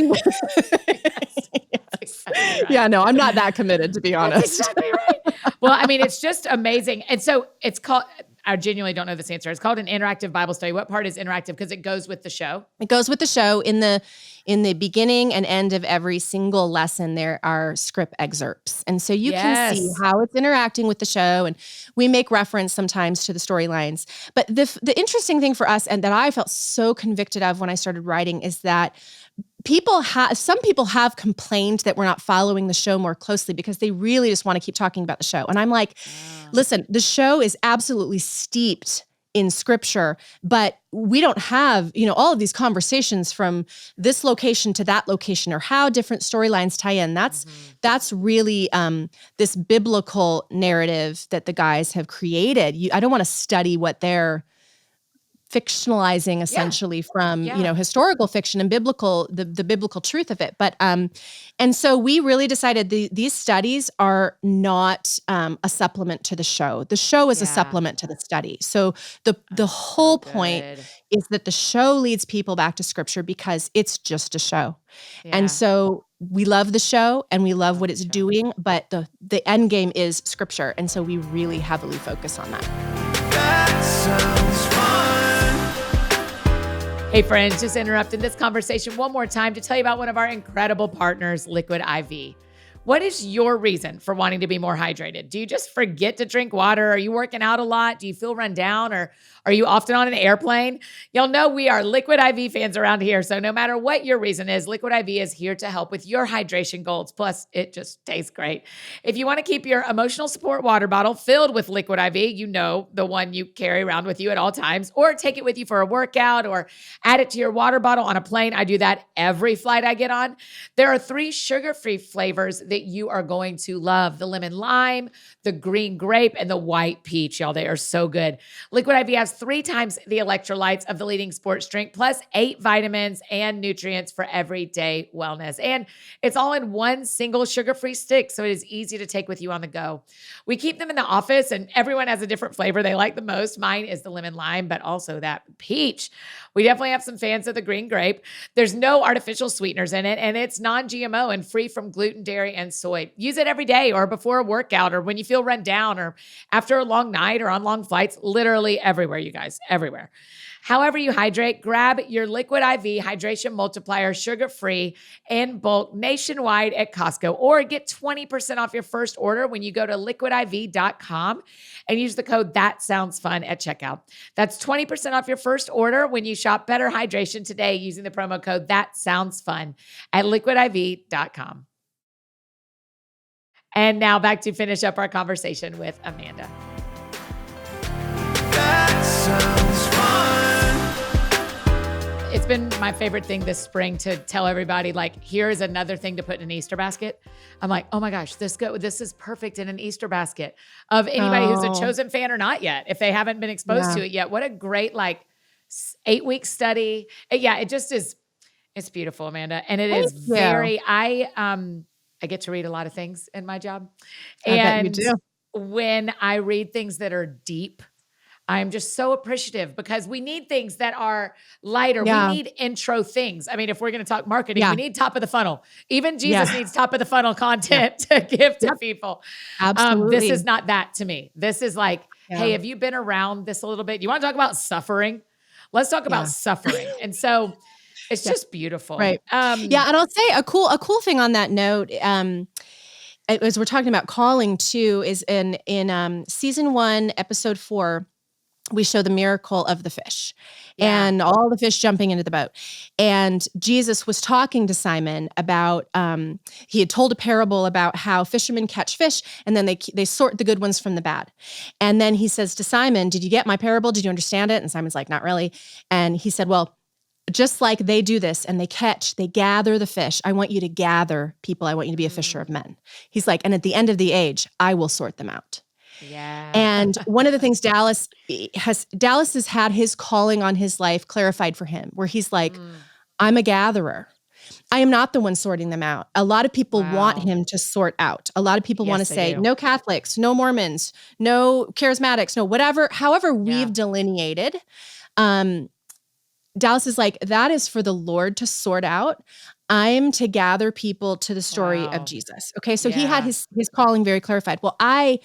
Yeah, no, I'm not that committed, to be honest. That's exactly right. Well, I mean, it's just amazing. And so it's called, I genuinely don't know this answer. It's called an interactive Bible study. What part is interactive? Because it goes with the show. It goes with the show. In the beginning and end of every single lesson, there are script excerpts. And so you can see how it's interacting with the show. And we make reference sometimes to the storylines. But the interesting thing for us, and that I felt so convicted of when I started writing, is that some people have complained that we're not following the show more closely because they really just want to keep talking about the show. And I'm like, listen, the show is absolutely steeped in scripture, but we don't have, all of these conversations from this location to that location or how different storylines tie in. That's really this biblical narrative that the guys have created. I don't want to study what they're fictionalizing essentially from, historical fiction and the biblical truth of it. But, and so we really decided these studies are not a supplement to the show. The show is a supplement to the study. So the whole point is that the show leads people back to scripture because it's just a show. Yeah. And so we love the show and we love what it's doing, but the end game is scripture. And so we really heavily focus on that. That sounds fun. Hey friends, just interrupting this conversation one more time to tell you about one of our incredible partners, Liquid IV. What is your reason for wanting to be more hydrated? Do you just forget to drink water? Are you working out a lot? Do you feel run down? Or are you often on an airplane? Y'all know we are Liquid IV fans around here. So no matter what your reason is, Liquid IV is here to help with your hydration goals. Plus, it just tastes great. If you want to keep your emotional support water bottle filled with Liquid IV, the one you carry around with you at all times, or take it with you for a workout or add it to your water bottle on a plane. I do that every flight I get on. There are 3 sugar-free flavors that you are going to love: the lemon lime, the green grape, and the white peach. Y'all, they are so good. Liquid IV has 3 times the electrolytes of the leading sports drink, plus 8 vitamins and nutrients for everyday wellness. And it's all in one single sugar-free stick, so it is easy to take with you on the go. We keep them in the office, and everyone has a different flavor they like the most. Mine is the lemon lime, but also that peach. We definitely have some fans of the green grape. There's no artificial sweeteners in it, and it's non-GMO and free from gluten, dairy, and soy. Use it every day or before a workout or when you feel run down or after a long night or on long flights, literally everywhere, you guys, everywhere. However you hydrate, grab your Liquid IV Hydration Multiplier sugar-free in bulk nationwide at Costco, or get 20% off your first order when you go to liquidiv.com and use the code ThatSoundsFun at checkout. That's 20% off your first order when you shop Better Hydration today using the promo code ThatSoundsFun at liquidiv.com. And now back to finish up our conversation with Amanda. That sounds fun. It's been my favorite thing this spring to tell everybody, like, here's another thing to put in an Easter basket. I'm like, oh my gosh, this is perfect in an Easter basket of anybody who's a chosen fan or not yet, if they haven't been exposed to it yet. What a great, 8-week study. Yeah, it just is. It's beautiful, Amanda. And it is very, I get to read a lot of things in my job. I bet you do. When I read things that are deep, I'm just so appreciative because we need things that are lighter. Yeah. We need intro things. I mean, if we're going to talk marketing, we need top of the funnel. Even Jesus needs top of the funnel content to give to people. Absolutely. This is not that to me. This is like, hey, have you been around this a little bit? You want to talk about suffering? Let's talk about suffering. And so it's just beautiful. Right. And I'll say a cool thing on that note, as we're talking about calling too, is in season 1, episode 4, we show the miracle of the fish and all the fish jumping into the boat. And Jesus was talking to Simon about, he had told a parable about how fishermen catch fish and then they sort the good ones from the bad. And then he says to Simon, did you get my parable? Did you understand it? And Simon's like, not really. And he said, well, just like they do this and they gather the fish. I want you to gather people. I want you to be a fisher of men. He's like, and at the end of the age, I will sort them out. Yeah. And one of the things Dallas has had his calling on his life clarified for him, where he's like, I'm a gatherer. I am not the one sorting them out. A lot of people want him to sort out. A lot of people want to say, no Catholics, no Mormons, no charismatics, no whatever, however we've delineated. Dallas is like, that is for the Lord to sort out. I'm to gather people to the story of Jesus. Okay. So he had his calling very clarified. Well, I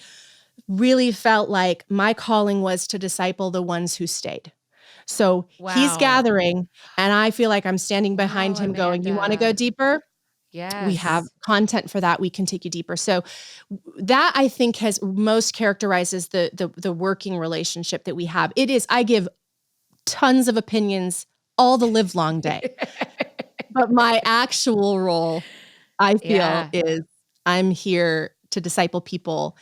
really felt like my calling was to disciple the ones who stayed. So he's gathering and I feel like I'm standing behind him going, you want to go deeper? Yes. We have content for that. We can take you deeper. So that I think has most characterizes the working relationship that we have. It is, I give tons of opinions all the live long day, but my actual role I feel is I'm here to disciple people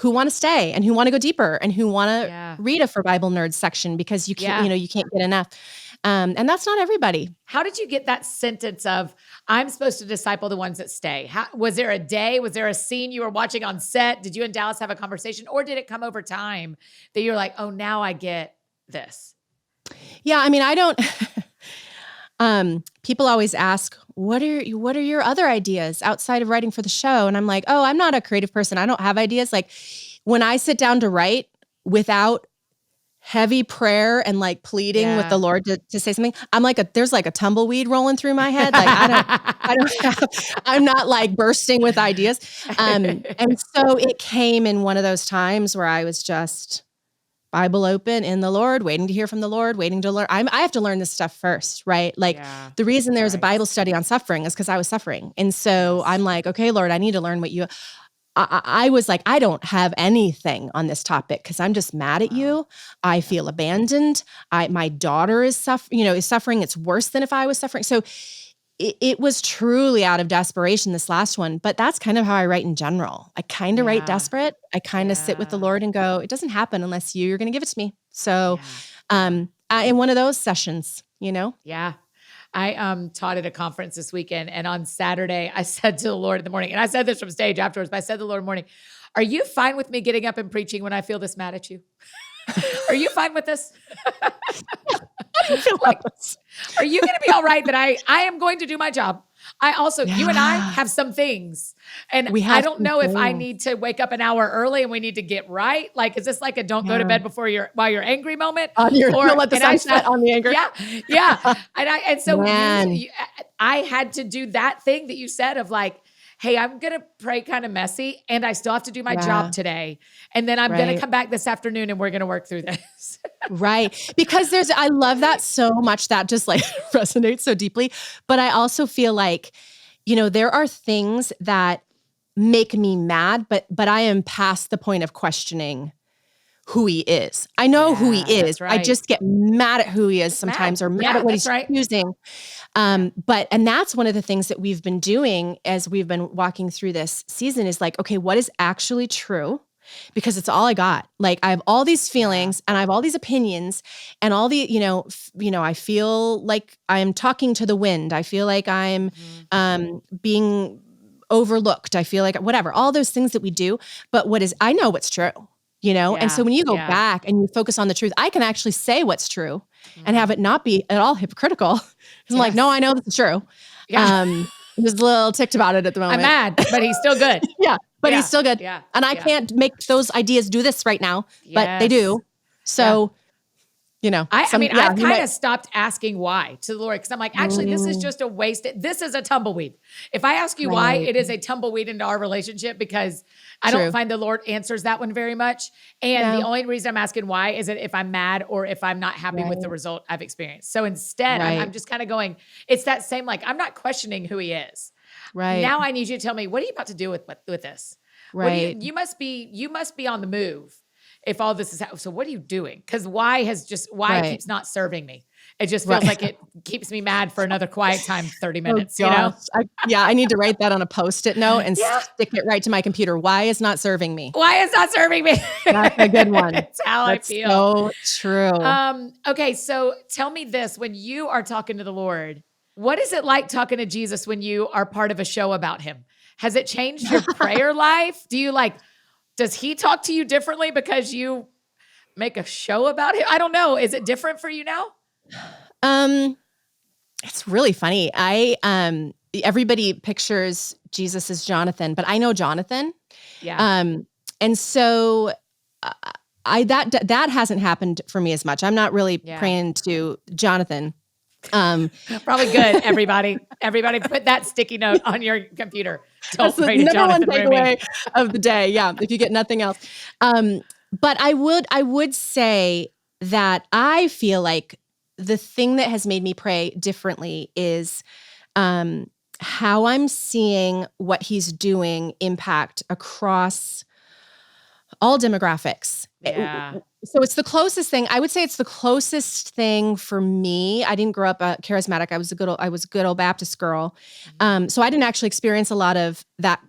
who want to stay and who want to go deeper and who want to read a For Bible Nerds section because you can't, you can't get enough. And that's not everybody. How did you get that sentence of, I'm supposed to disciple the ones that stay? Was there a day? Was there a scene you were watching on set? Did you and Dallas have a conversation or did it come over time that you're like, oh, now I get this? Yeah. I mean, I don't, people always ask, what are your other ideas outside of writing for the show? And I'm like, oh, I'm not a creative person. I don't have ideas. Like when I sit down to write without heavy prayer and like pleading with the Lord to say something, I'm like, there's like a tumbleweed rolling through my head. Like I'm not like bursting with ideas. And so it came in one of those times where I was just Bible open in the Lord, waiting to hear from the Lord, waiting to learn. I have to learn this stuff first, right? Like the reason there's a Bible study on suffering is because I was suffering. And so I'm like, okay, Lord, I need to learn what you, I was like, I don't have anything on this topic because I'm just mad at you. I feel abandoned. My daughter is suffering. It's worse than if I was suffering. So it was truly out of desperation, this last one, but that's kind of how I write in general. I kind of write desperate. I kind of sit with the Lord and go, it doesn't happen unless you're going to give it to me. So in one of those sessions, Yeah. I taught at a conference this weekend and on Saturday I said to the Lord in the morning, and I said this from stage afterwards, but I said to the Lord in the morning, are you fine with me getting up and preaching when I feel this mad at you? Are you fine with this? Are you going to be all right that I am going to do my job? I also, you and I have some things and I don't know if I need to wake up an hour early and we need to get right. Like, is this like a don't go to bed while you're angry moment? Or let the sun set on the anger. Yeah. And so I had to do that thing that you said of like, hey, I'm going to pray kind of messy and I still have to do my job today. And then I'm going to come back this afternoon and we're going to work through this. Right. Because I love that so much. That just like resonates so deeply. But I also feel like, there are things that make me mad, but I am past the point of questioning who he is. I know who he is. Right. I just get mad at who he is sometimes or mad at what he's choosing. And that's one of the things that we've been doing as we've been walking through this season is like, okay, what is actually true? because it's all I got. Like I have all these feelings and I have all these opinions and all the, I feel like I'm talking to the wind. I feel like I'm being overlooked. I feel like whatever, all those things that we do. But I know what's true, And so when you go back and you focus on the truth, I can actually say what's true and have it not be at all hypocritical. I'm like, no, I know this is true. Yeah. I'm just a little ticked about it at the moment. I'm mad, but he's still good. But he's still good. Yeah. And I can't make those ideas do this right now, but they do. So, I've kind of stopped asking why to the Lord because I'm like, actually, this is just a waste. This is a tumbleweed. If I ask you why, it is a tumbleweed into our relationship because I don't find the Lord answers that one very much. And the only reason I'm asking why is that if I'm mad or if I'm not happy with the result I've experienced. So instead, I'm just kind of going, it's that same, like, I'm not questioning who he is. Right. Now I need you to tell me, what are you about to do with this? Right. You must be on the move. If all this is so what are you doing? Because why keeps not serving me? It just feels like it keeps me mad for another quiet time, 30 minutes, I need to write that on a Post-it note and stick it right to my computer. Why is not serving me? Why is not serving me? That's a good one. It's how I feel. So true. Okay, so tell me this. When you are talking to the Lord, what is it like talking to Jesus when you are part of a show about him? Has it changed your prayer life? Does he talk to you differently because you make a show about him? I don't know. Is it different for you now? It's really funny. Everybody pictures Jesus as Jonathan, but I know Jonathan. Yeah. And so that hasn't happened for me as much. I'm not really praying to Jonathan. Probably good, everybody. Everybody put that sticky note on your computer. That's the number one takeaway of the day. Yeah, if you get nothing else. But I would say that I feel like the thing that has made me pray differently is how I'm seeing what he's doing impact across all demographics. Yeah. So it's the closest thing. I would say it's the closest thing for me. I didn't grow up charismatic. I was a good old Baptist girl. So I didn't actually experience a lot of that,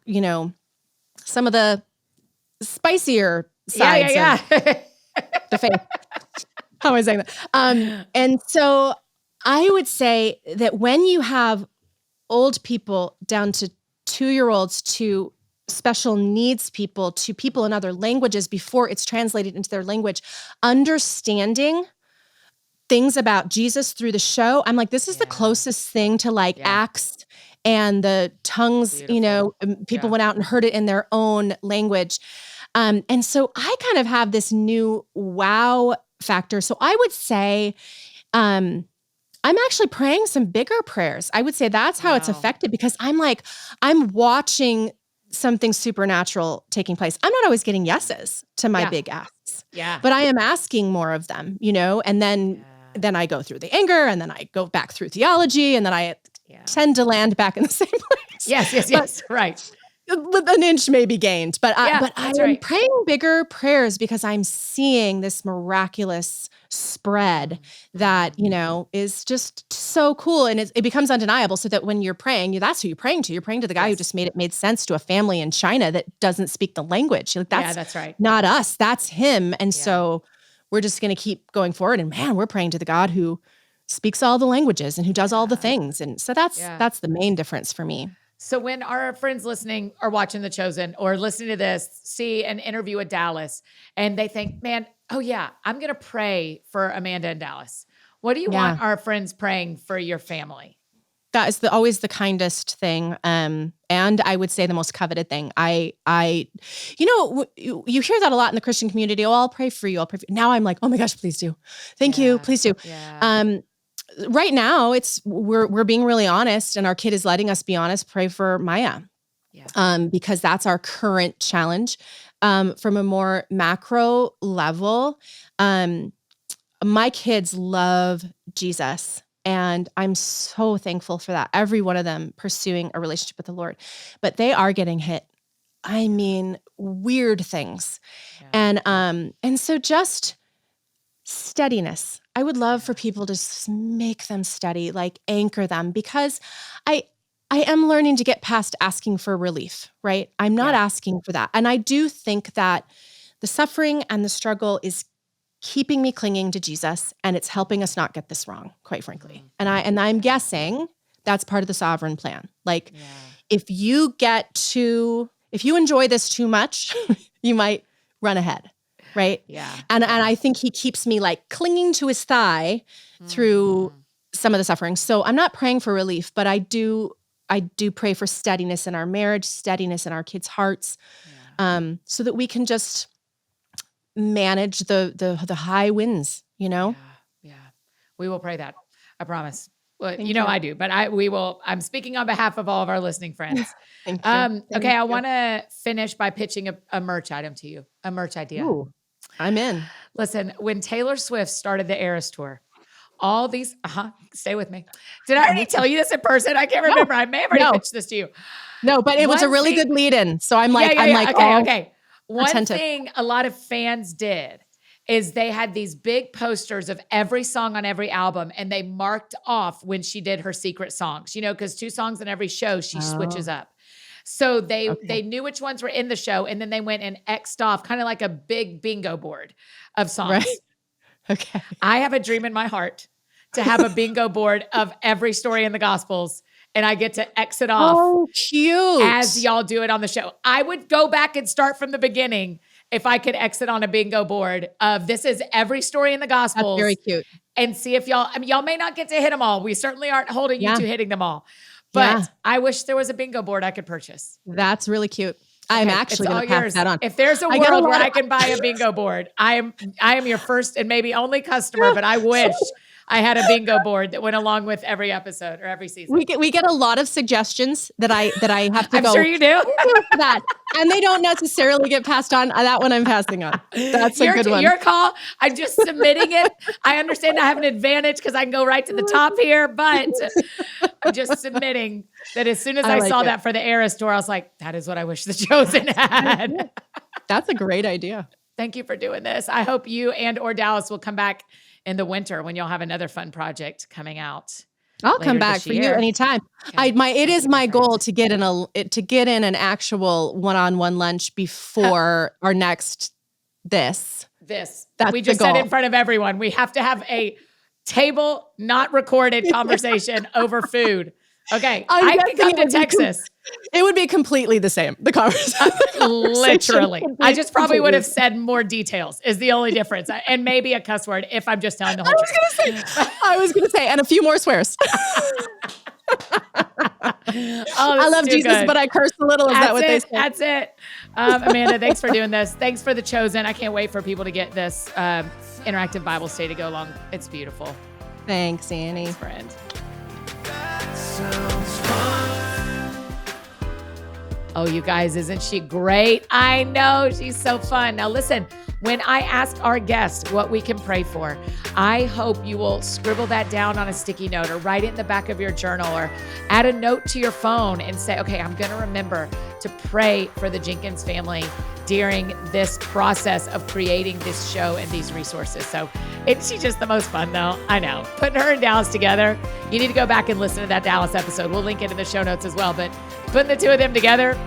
some of the spicier sides of the faith. How am I saying that? And so I would say that when you have old people down to 2-year-olds to special needs people to people in other languages before it's translated into their language, understanding things about Jesus through the show, I'm like, this is the closest thing to Acts and the tongues, people went out and heard it in their own language. And so I kind of have this new wow factor. So I would say, I'm actually praying some bigger prayers. I would say that's how it's affected because I'm watching something supernatural taking place. I'm not always getting yeses to my big asks. Yeah. But I am asking more of them, and then I go through the anger and then I go back through theology and then I tend to land back in the same place. Yes. Right. An inch may be gained, but I'm praying bigger prayers because I'm seeing this miraculous spread that, is just so cool. And it becomes undeniable so that when you're praying, that's who you're praying to. You're praying to the guy who just made sense to a family in China that doesn't speak the language. That's right. Not us, that's him. And so we're just going to keep going forward. And man, we're praying to the God who speaks all the languages and who does all the things. And so that's the main difference for me. So when our friends listening or watching The Chosen or listening to this, see an interview with Dallas and they think, man, I'm going to pray for Amanda in Dallas. What do you want our friends praying for your family? That is always the kindest thing. And I would say the most coveted thing. You hear that a lot in the Christian community. Oh, I'll pray for you. I'll pray for you. Now I'm like, oh my gosh, please do. Thank you. Please do. Yeah. Right now we're being really honest and our kid is letting us be honest. Pray for Maya. Because that's our current challenge. From a more macro level, my kids love Jesus and I'm so thankful for that. Every one of them pursuing a relationship with the Lord, but they are getting hit. I mean, weird things. And so just steadiness. I would love for people to make them steady, anchor them, because I am learning to get past asking for relief, right? I'm not asking for that. And I do think that the suffering and the struggle is keeping me clinging to Jesus, and it's helping us not get this wrong, quite frankly. And I'm guessing that's part of the sovereign plan. Like, if you enjoy this too much, you might run ahead, right? Yeah. And I think he keeps me like clinging to his thigh through some of the suffering. So I'm not praying for relief, but I do pray for steadiness in our marriage, steadiness in our kids' hearts, so that we can just manage the high winds, you know? Yeah. We will pray that. I promise. Well, Thank you know you. I do, but I'm speaking on behalf of all of our listening friends. Thank you. Okay, I want to finish by pitching a merch item to you, a merch idea. Ooh, I'm in. Listen, when Taylor Swift started the Eras Tour, all these, stay with me. Did I already tell you this in person? I can't remember. I may have already pitched this to you. No, but it was a really good lead in. So I'm like, okay. One attentive. thing a lot of fans did is they had these big posters of every song on every album, and they marked off when she did her secret songs, because 2 songs in every show, she switches up. So they knew which ones were in the show, and then they went and X'd off kind of like a big bingo board of songs. Right. Okay. I have a dream in my heart to have a bingo board of every story in the Gospels, and I get to X it off. Oh, cute. As y'all do it on the show. I would go back and start from the beginning if I could exit on a bingo board of this is every story in the Gospels. That's very cute. And see if y'all may not get to hit them all. We certainly aren't holding you to hitting them all. But I wish there was a bingo board I could purchase. That's really cute. I'm actually going to pass that on. If there's a world where I can buy a bingo board, I am your first and maybe only customer, but I wish I had a bingo board that went along with every episode or every season. We get a lot of suggestions that I have to I'm sure you do. that. And they don't necessarily get passed on. That one I'm passing on. That's a good one. Your call. I'm just submitting it. I understand I have an advantage because I can go right to the top here, but I'm just submitting that as soon as I saw that for the Eras Tour, I was like, that is what I wish The Chosen had. That's a great idea. Thank you for doing this. I hope you and or Dallas will come back in the winter when you'll have another fun project coming out. I'll come back for you anytime. Okay. It is my goal to get in an actual one-on-one lunch before our next this. That's we just said in front of everyone. We have to have a table, not recorded conversation over food. Okay, I can come to Texas. It would be completely the same. The conversation. Literally. I just probably would have said more details is the only difference. And maybe a cuss word if I'm just telling the whole truth. I was going to say, and a few more swears. I love Jesus, good. but I curse a little. Is that what they say? That's it. Amanda, thanks for doing this. Thanks for The Chosen. I can't wait for people to get this interactive Bible study to go along. It's beautiful. Thanks, Annie. Thanks, friend. Oh, you guys, isn't she great? I know, she's so fun. Now listen, when I ask our guests what we can pray for, I hope you will scribble that down on a sticky note or write it in the back of your journal or add a note to your phone and say, okay, I'm going to remember to pray for the Jenkins family during this process of creating this show and these resources. So isn't she just the most fun though? I know. Putting her and Dallas together, you need to go back and listen to that Dallas episode. We'll link it in the show notes as well, but putting the two of them together,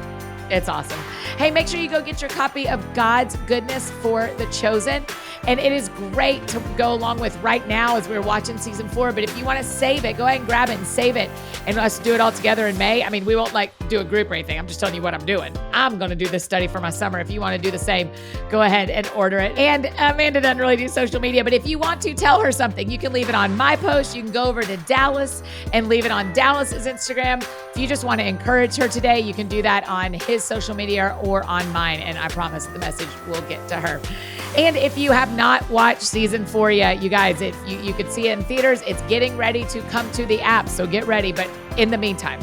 it's awesome. Hey, make sure you go get your copy of God's Goodness for The Chosen. And it is great to go along with right now as we're watching season 4. But if you want to save it, go ahead and grab it and save it. And us do it all together in May. I mean, we won't do a group or anything. I'm just telling you what I'm doing. I'm going to do this study for my summer. If you want to do the same, go ahead and order it. And Amanda doesn't really do social media, but if you want to tell her something, you can leave it on my post. You can go over to Dallas and leave it on Dallas's Instagram. If you just want to encourage her today, you can do that on his social media or on mine. And I promise the message will get to her. And if you have not watched season 4 yet, you guys, you could see it in theaters. It's getting ready to come to the app, so get ready. But in the meantime,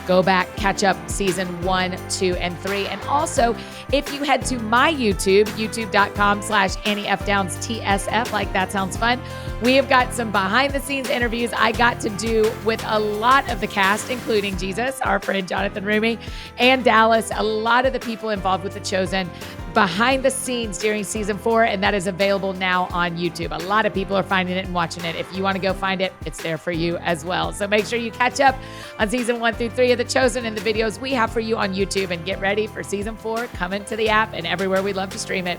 go back, catch up season 1, 2, and 3. And also, if you head to my YouTube, youtube.com/AnnieFDownsTSF, like that sounds fun, we have got some behind the scenes interviews I got to do with a lot of the cast, including Jesus, our friend Jonathan Rumi, and Dallas, a lot of the people involved with The Chosen. behind the scenes during season 4, and that is available now on YouTube. A lot of people are finding it and watching it. If you want to go find it, it's there for you as well. So make sure you catch up on season 1 through 3 of The Chosen and the videos we have for you on YouTube, and get ready for season 4 coming to the app and everywhere we love to stream it.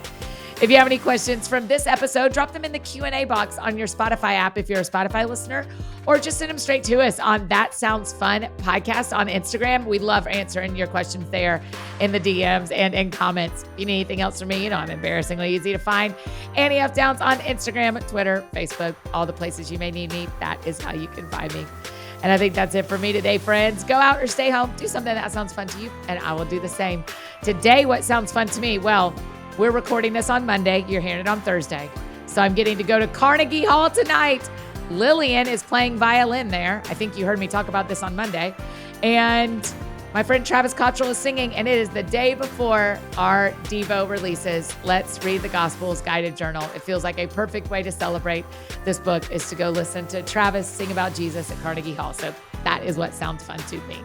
If you have any questions from this episode, drop them in the Q&A box on your Spotify app if you're a Spotify listener, or just send them straight to us on That Sounds Fun podcast on Instagram. We love answering your questions there in the DMs and in comments. If you need anything else from me, you know I'm embarrassingly easy to find. Annie F. Downs on Instagram, Twitter, Facebook, all the places you may need me. That is how you can find me. And I think that's it for me today, friends. Go out or stay home. Do something that sounds fun to you, and I will do the same. Today, what sounds fun to me? Well, we're recording this on Monday. You're hearing it on Thursday. So I'm getting to go to Carnegie Hall tonight. Lillian is playing violin there. I think you heard me talk about this on Monday. And my friend Travis Cottrell is singing, and it is the day before our Devo releases. Let's Read the Gospels guided journal. It feels like a perfect way to celebrate this book is to go listen to Travis sing about Jesus at Carnegie Hall. So that is what sounds fun to me.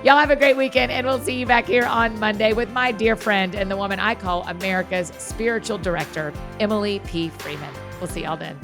Y'all have a great weekend, and we'll see you back here on Monday with my dear friend and the woman I call America's spiritual director, Emily P. Freeman. We'll see y'all then.